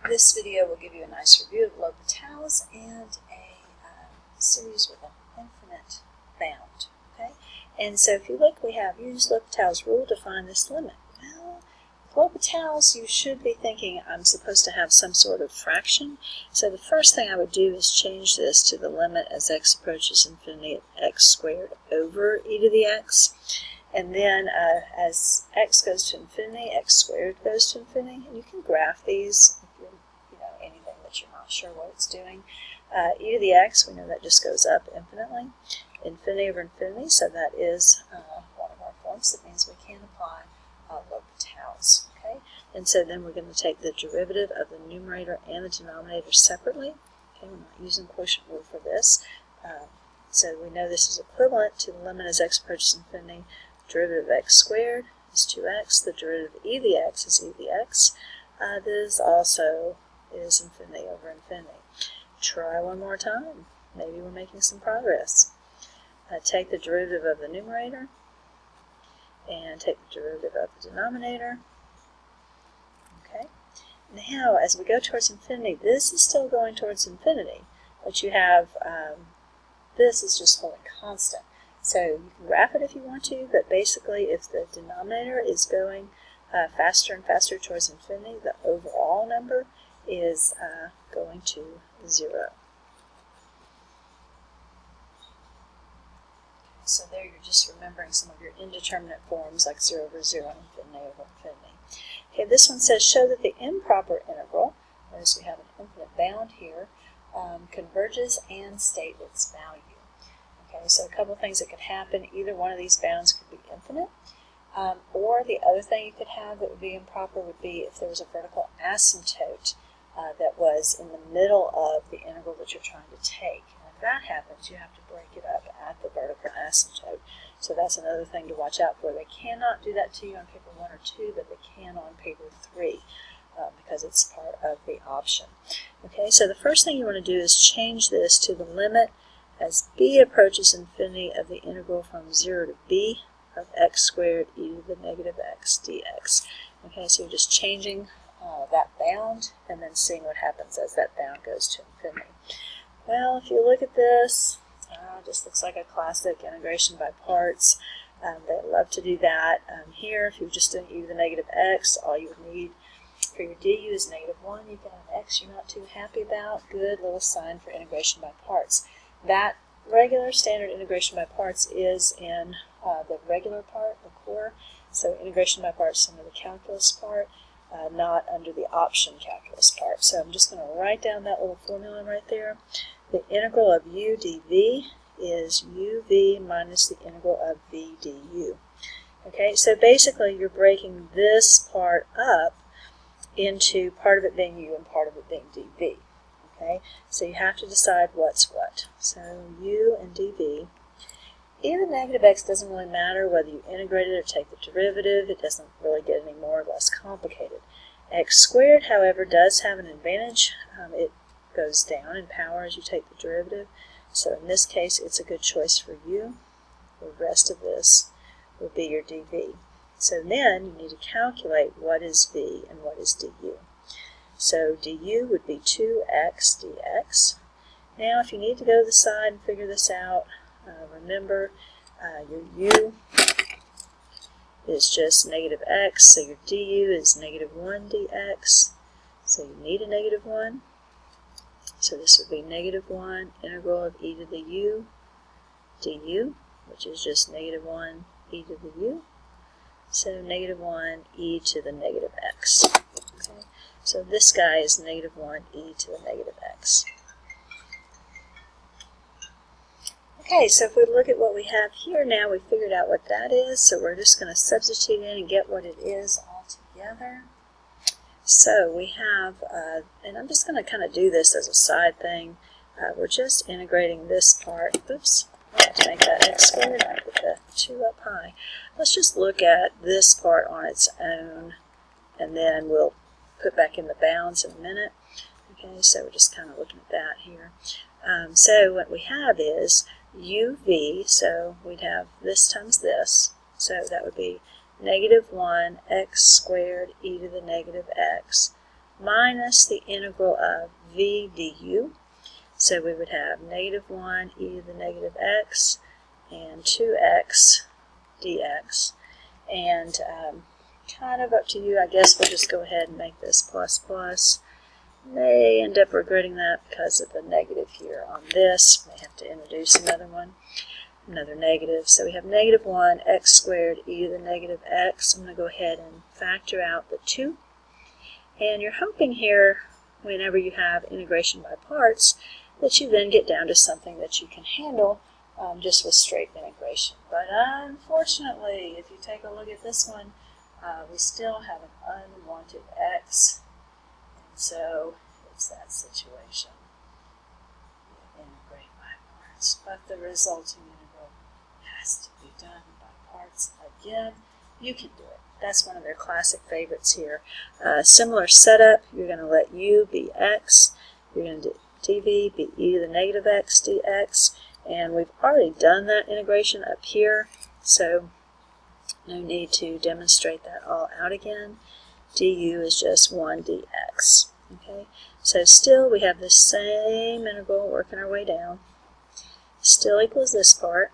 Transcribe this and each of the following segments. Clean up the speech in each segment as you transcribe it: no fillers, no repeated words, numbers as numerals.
This video will give you a nice review of L'Hopital's and a series with an infinite bound. Okay, and so if you look, we have use L'Hopital's rule to find this limit. Well, with L'Hopital's, you should be thinking I'm supposed to have some sort of fraction. So the first thing I would do is change this to the limit as x approaches infinity of x squared over e to the x. And then as x goes to infinity, x squared goes to infinity. And you can graph these if you're, anything that you're not sure what it's doing. E to the x, we know that just goes up infinitely. Infinity over infinity, so that is one of our forms. That means we can apply L'Hopital's. Okay? And so then we're going to take the derivative of the numerator and the denominator separately. Okay, we're not using quotient rule for this. So we know this is equivalent to the limit as x approaches infinity. Derivative of x squared is 2x. The derivative of e to the x is e to the x. This also is infinity over infinity. Try one more time. Maybe we're making some progress. Take the derivative of the numerator and take the derivative of the denominator. Okay. Now, as we go towards infinity, this is still going towards infinity, but you have this is just holding constant. So you can graph it if you want to, but basically if the denominator is going faster and faster towards infinity, the overall number is going to 0. So there you're just remembering some of your indeterminate forms like 0 over 0 and infinity over infinity. Okay, this one says show that the improper integral, notice we have an infinite bound here, converges and state its value. Okay, so a couple things that could happen. Either one of these bounds could be infinite, or the other thing you could have that would be improper would be if there was a vertical asymptote that was in the middle of the integral that you're trying to take. And if that happens, you have to break it up at the vertical asymptote. So that's another thing to watch out for. They cannot do that to you on paper 1 or 2, but they can on paper 3 because it's part of the option. Okay, so the first thing you want to do is change this to the limit as b approaches infinity of the integral from 0 to b of x squared e to the negative x dx. Okay, so you're just changing that bound and then seeing what happens as that bound goes to infinity. Well, if you look at this, it just looks like a classic integration by parts. They love to do that. Here, if you're just doing e to the negative x, all you would need for your du is -1. You've got an x you're not too happy about. Good little sign for integration by parts. That regular standard integration by parts is in the regular part, the core. So integration by parts is under the calculus part, not under the option calculus part. So I'm just going to write down that little formula right there. The integral of u dv is uv minus the integral of v du. Okay, so basically you're breaking this part up into part of it being u and part of it being dv. Okay, so you have to decide what's what. So u and dv. E to the negative x doesn't really matter whether you integrate it or take the derivative. It doesn't really get any more or less complicated. X squared, however, does have an advantage. It goes down in power as you take the derivative. So in this case, it's a good choice for u. The rest of this will be your dv. So then you need to calculate what is v and what is du. So du would be 2x dx. Now if you need to go to the side and figure this out, remember your u is just negative x, so your du is -1 dx. So you need a -1. So this would be -1 integral of e to the u du, which is just -1 e to the u. So -1 e to the negative x. Okay. So this guy is -1 e to the negative x. Okay, so if we look at what we have here now, we figured out what that is, so we're just going to substitute in and get what it is all together. So we have, and I'm just going to kind of do this as a side thing. We're just integrating this part. Oops, I have to make that x squared. I put the 2 up high. Let's just look at this part on its own, and then we'll put back in the bounds in a minute. Okay, so we're just kind of looking at that here. So what we have is uv, so we'd have this times this, so that would be -1 x squared e to the negative x minus the integral of v du. So we would have -1 e to the negative x and 2x dx. And kind of up to you, I guess we'll just go ahead and make this plus plus. May end up regretting that because of the negative here on this. May have to introduce another one, another negative. So we have -1 x squared e to the negative x. I'm going to go ahead and factor out the 2. And you're hoping here, whenever you have integration by parts, that you then get down to something that you can handle just with straight integration. But unfortunately, if you take a look at this one, we still have an unwanted x. And so it's that situation. Integrate by parts. But the resulting integral has to be done by parts again. You can do it. That's one of their classic favorites here. Similar setup, you're going to let u be x. You're going to do dv be e to the negative x dx. And we've already done that integration up here, so no need to demonstrate that all out again. Du is just 1 dx. Okay, so still we have the same integral working our way down. Still equals this part.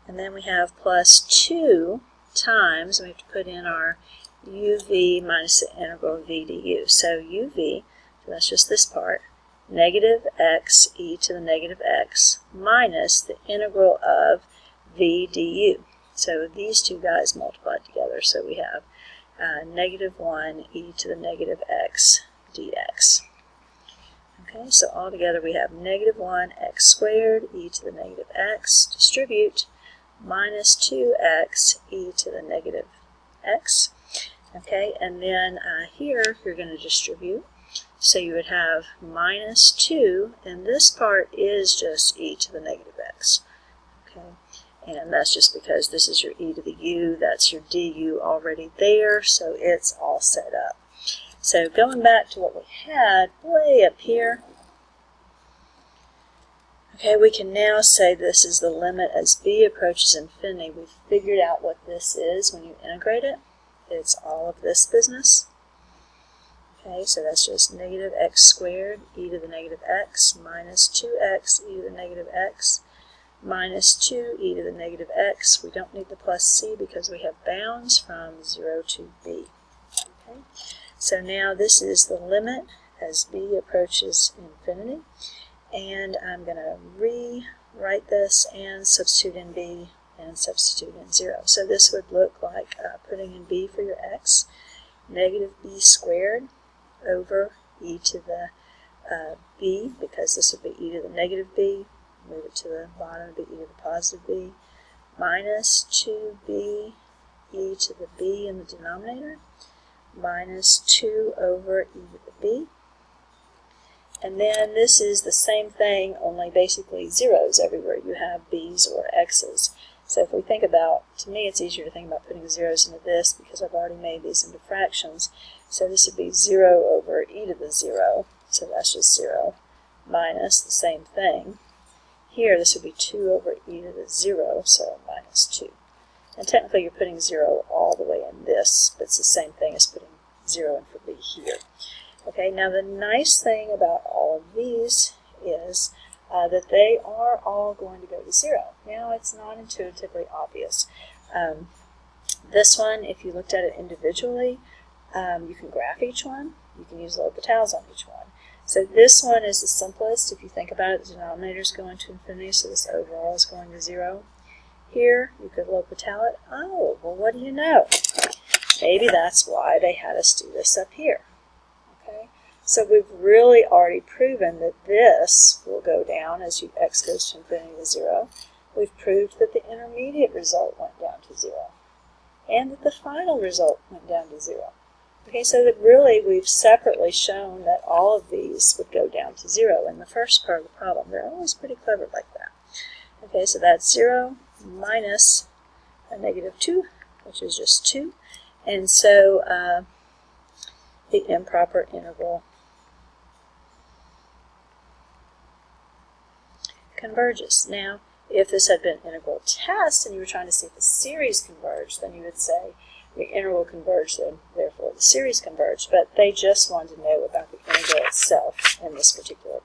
And then we have plus 2 times, we have to put in our uv minus the integral of v du. So uv, so that's just this part, negative x e to the negative x minus the integral of v du. So these two guys multiplied together, so we have -1 e to the negative x dx. Okay, so altogether we have -1 x squared e to the negative x, distribute, minus 2x e to the negative x. Okay, and then here you're going to distribute. So you would have minus 2, and this part is just e to the negative x. Okay, and that's just because this is your e to the u, that's your du already there, so it's all set up. So going back to what we had way up here, okay, we can now say this is the limit as b approaches infinity. We've figured out what this is when you integrate it. It's all of this business. Okay, so that's just negative x squared e to the negative x minus 2x e to the negative x minus 2 e to the negative x. We don't need the plus c because we have bounds from 0 to b. Okay, so now this is the limit as b approaches infinity. And I'm going to rewrite this and substitute in b and substitute in 0. So this would look like putting in b for your x, negative b squared over e to the b, because this would be e to the negative b, move it to the bottom, it'd be e to the positive b, minus 2b e to the b in the denominator, minus 2 over e to the b. And then this is the same thing, only basically zeros everywhere you have b's or x's. So if we think about, to me it's easier to think about putting zeros into this because I've already made these into fractions. So this would be 0 over e to the 0, so that's just 0, minus the same thing. Here this would be 2 over e to the 0, so minus 2. And technically you're putting 0 all the way in this, but it's the same thing as putting 0 in for b here. Okay, now the nice thing about all of these is that they are all going to go to 0. Now it's not intuitively obvious. This one, if you looked at it individually, you can graph each one. You can use L'Hopital's on each one. So this one is the simplest. If you think about it, the denominator is going to infinity, so this overall is going to 0. Here, you could L'Hopital it. Oh, well, what do you know? Maybe that's why they had us do this up here. Okay, so we've really already proven that this will go down as x goes to infinity to 0. We've proved that the intermediate result went down to 0, and that the final result went down to 0. Okay, so that really we've separately shown that all of these would go down to 0 in the first part of the problem. They're always pretty clever like that. Okay, so that's 0 minus a -2, which is just 2. And so the improper integral converges. Now, if this had been an integral test and you were trying to see if the series converged, then you would say the integral converged, then therefore the series converged, but they just wanted to know about the integral itself in this particular